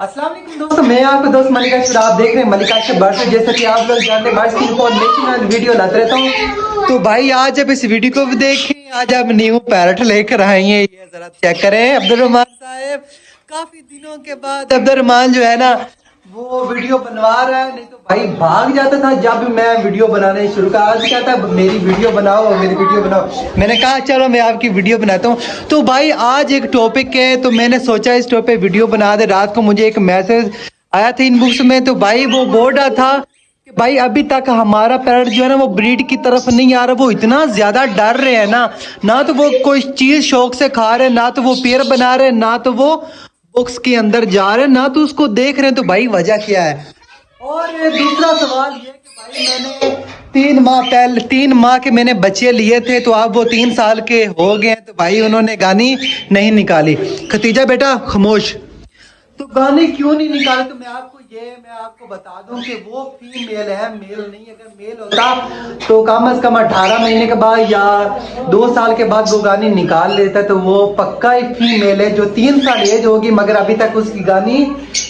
अस्सलाम वालेकुम दोस्तों, मैं आपका दोस्त मलिका अशरफ। आप देख रहे हैं मलिका अशरफ बर्ड्स। जैसा कि आप लोग जानते हैं बर्ड्स की इन्फॉर्मेशन वीडियो लाते रहता हूँ। तो भाई आज अब इस वीडियो को भी देखें, आज आप न्यू पैरट लेकर आए हैं। ये जरा चेक करें अब्दुर्रहमान साहब, काफी दिनों के बाद अब्दुर्रहमान जो है ना वो वीडियो बनवा रहा है। नहीं तो भाई भाग जाता था जब भी मैं वीडियो बनाने शुरू कर। आज क्या था, मेरी वीडियो बनाओ मेरी वीडियो बनाओ। मैंने कहा चलो मैं आपकी वीडियो बनाता हूँ। तो भाई आज एक टॉपिक है, तो मैंने सोचा इस टॉपिक पे वीडियो बना दे। रात को मुझे एक मैसेज आया था इनबॉक्स में, तो भाई वो बोल रहा था कि भाई अभी तक हमारा पैरट जो है ना वो ब्रीड की तरफ नहीं आ रहा। वो इतना ज्यादा डर रहे हैं ना तो वो कोई चीज शौक से खा रहे, ना तो वो पेड़ बना रहे, ना तो वो बॉक्स के अंदर जा रहे हैं, ना तो उसको देख रहे हैं। तो भाई वजह क्या है? और दूसरा सवाल ये कि भाई मैंने 3 माह के मैंने बच्चे लिए थे, तो अब वो 3 साल के हो गए हैं, तो भाई उन्होंने गानी नहीं निकाली। खतीजा बेटा खामोश। तो गाने क्यों नहीं निकाले? तो मैं आपको बता दूं कि वो फीमेल है, मेल नहीं। अगर मेल होता तो कम से कम 18 महीने के बाद या 2 साल के बाद वो गानी निकाल लेता। तो वो पक्का ही फीमेल है जो 3 साल एज होगी, मगर अभी तक उसकी गानी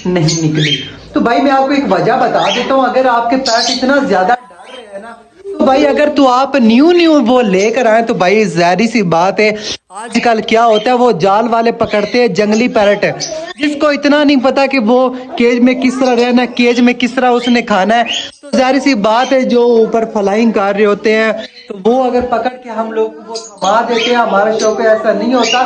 नहीं निकली। तो भाई मैं आपको एक वजह बता देता हूँ। अगर आपके पैट इतना ज्यादा डर रहे हैं ना, तो भाई अगर तो आप न्यू वो लेकर आए तो भाई जाहिर सी बात है, आजकल क्या होता है वो जाल वाले पकड़ते हैं जंगली पैरट है, जिसको इतना नहीं पता कि वो केज में किस तरह रहना, केज में किस तरह उसने खाना है। तो जाहिर सी बात है जो ऊपर फ्लाइंग कर रहे होते हैं, तो वो अगर पकड़ के हम लोग वो थमा देते हैं। हमारा शौक ऐसा नहीं होता,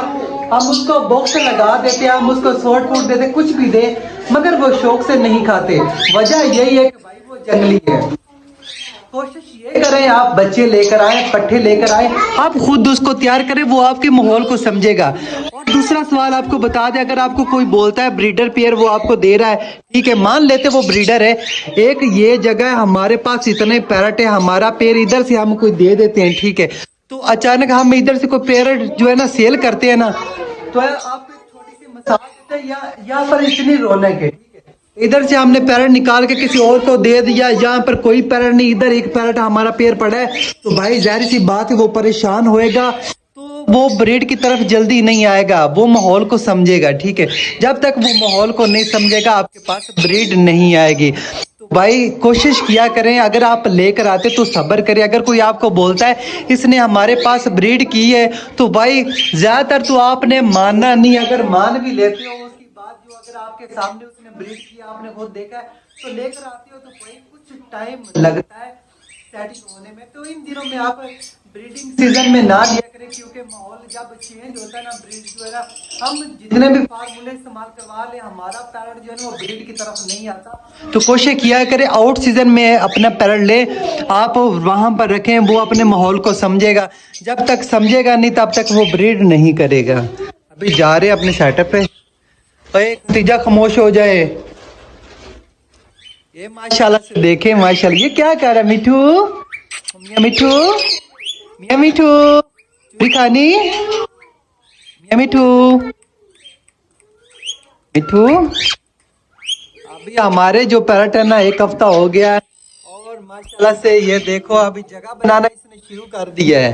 हम उसको बॉक्स लगा देते हैं, हम उसको शॉर्ट फूड देते, कुछ भी दे, मगर वो शौक से नहीं खाते। वजह यही है कि भाई वो जंगली है। कोशिश ये करें आप बच्चे लेकर आए, पट्टे लेकर आए, आप खुद उसको तैयार करें, वो आपके माहौल को समझेगा। और दूसरा सवाल आपको बता दें, अगर आपको कोई बोलता है ब्रीडर पेयर वो आपको दे रहा है, ठीक है मान लेते वो ब्रीडर है। एक ये जगह हमारे पास इतने पैरट है, हमारा पेयर इधर से हम कोई दे देते हैं, ठीक है, तो अचानक हम इधर से कोई पैरट जो है ना सेल करते हैं ना, तो आप एक छोटी सी मिसाल देते हैं, यहाँ पर इतनी रौनक है, इधर से हमने पैरट निकाल के किसी और को दे दिया, यहाँ पर कोई पैरट नहीं, इधर एक पैरट हमारा पेयर पड़ा है, तो भाई जाहिर सी बात है वो परेशान होएगा, तो वो ब्रीड की तरफ जल्दी नहीं आएगा, वो माहौल को समझेगा, ठीक है। जब तक वो माहौल को नहीं समझेगा आपके पास ब्रीड नहीं आएगी। तो भाई कोशिश किया करें, अगर आप लेकर आते तो सब्र करें। अगर कोई आपको बोलता है इसने हमारे पास ब्रीड की है, तो भाई ज्यादातर तो आपने मानना नहीं। अगर मान भी लेते हो उसकी बात, जो अगर आपके सामने उसने ब्रीड किया आपने खुद देखा है, तो लेकर आते हो, तो भाई कुछ टाइम लगता है सेटिंग होने में। तो इन दिनों में आप ब्रीडिंग सीजन में ना लिया करें, क्योंकि माहौल जब चेंज होता है ना, ब्रीड जो है ना, हम जितने भी फार्मूले इस्तेमाल करवा ले, हमारा पैरट जो है ना वो ब्रीड की तरफ नहीं आता। तो कोशिश किया करें आउट सीजन में अपना पैरट ले आप वहां पर रखें, वो अपने माहौल को समझेगा। जब तक समझेगा नहीं तब तक वो ब्रीड नहीं करेगा। अभी जा रहे अपने सेटअप पे, तीजा खामोश हो जाए। ये माशाल्लाह से देखे, माशाल्लाह ये क्या कर रहा है मिठू, मियां मिठू, मियां मिठू चूरी खानी, मियां मिठू, मिठू। अभी हमारे जो पैरट है ना 1 हफ्ता हो गया है, और माशाल्लाह से ये देखो अभी जगह बनाना इसने शुरू कर दिया है।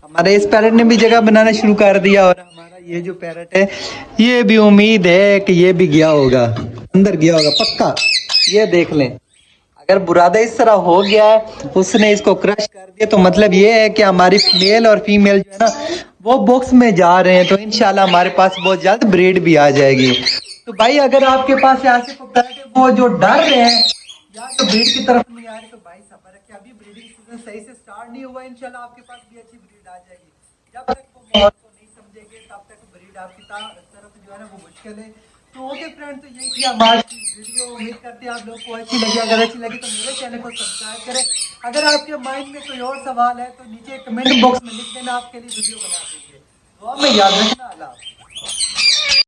हमारे इस पैरट ने भी जगह बनाना शुरू कर दिया, और हमारा ये जो पैरट है ये भी उम्मीद है कि ये भी गया होगा, अंदर गया होगा पक्का। ये देख लें, अगर बुरादा इस तरह हो गया है, उसने इसको क्रश कर दिया, तो मतलब ये है कि हमारी मेल और फीमेल जो है ना वो बॉक्स में जा रहे हैं। तो इंशाल्लाह हमारे पास बहुत जल्द ब्रीड भी आ जाएगी। तो भाई अगर आपके पास ऐसे पैरट है वो जो डर रहे हैं या तो ब्रीड की तरफ नहीं आ रहे, तो भाई सब्र रखिए, अभी ब्रीडिंग सीजन सही से स्टार्ट नहीं हुआ, इंशाल्लाह आपके पास भी अच्छी ब्रीड आ जाएगी। जब तक वो माहौल को नहीं समझेंगे तब तक ब्रीड आपकी तरफ जो है ना वो मुश्किल है। तो ओके फ्रेंड, तो यही थी हमारी वीडियो। उम्मीद करते हैं आप लोग को अच्छी लगी। अगर अच्छी लगी तो मेरे चैनल को सब्सक्राइब करें। अगर आपके माइंड में कोई और सवाल है तो नीचे कमेंट बॉक्स में लिख देना, आपके लिए वीडियो बना देंगे। दुआ में याद रखना। अल्लाह।